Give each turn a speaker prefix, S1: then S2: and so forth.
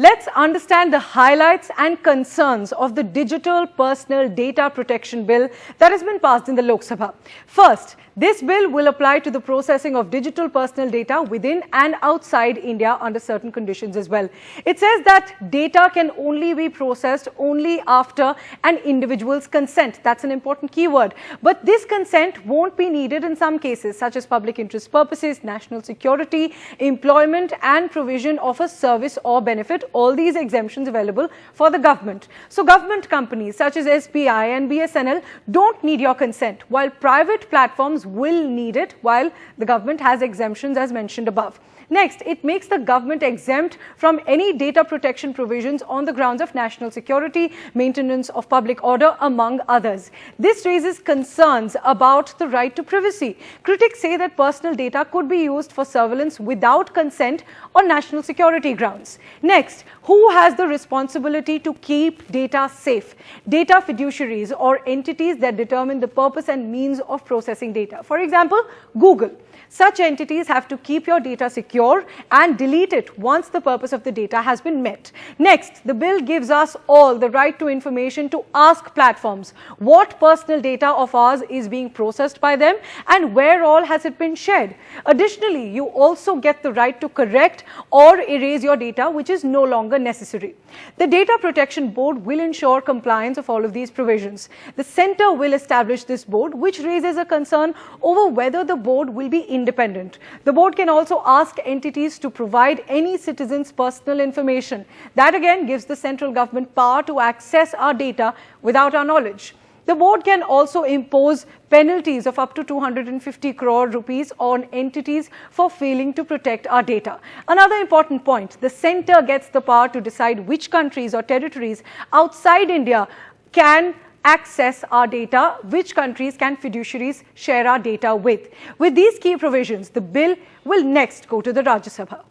S1: Let's understand the highlights and concerns of the Digital Personal Data Protection Bill that has been passed in the Lok Sabha. First, this bill will apply to the processing of digital personal data within and outside India under certain conditions as well. It says that data can only be processed only after an individual's consent. That's an important keyword. But this consent won't be needed in some cases, such as public interest purposes, national security, employment and provision of a service or benefit. All these exemptions available for the government. So government companies such as SBI and BSNL don't need your consent, while private platforms will need it, while the government has exemptions as mentioned above. Next, it makes the government exempt from any data protection provisions on the grounds of national security, maintenance of public order, among others. This raises concerns about the right to privacy. Critics say that personal data could be used for surveillance without consent on national security grounds. Next, who has the responsibility to keep data safe? Data fiduciaries, or entities that determine the purpose and means of processing data. For example, Google. Such entities have to keep your data secure and delete it once the purpose of the data has been met. Next, the bill gives us all the right to information to ask platforms what personal data of ours is being processed by them and where all has it been shared. Additionally, you also get the right to correct or erase your data which is no longer necessary. The Data Protection Board will ensure compliance of all of these provisions. The Centre will establish this board, which raises a concern over whether the board will be independent. The board can also ask entities to provide any citizen's personal information. That again gives the central government power to access our data without our knowledge. The board can also impose penalties of up to 250 crore rupees on entities for failing to protect our data. Another important point, the centre gets the power to decide which countries or territories outside India can access our data, which countries can fiduciaries share our data with. With these key provisions, the bill will next go to the Rajya Sabha.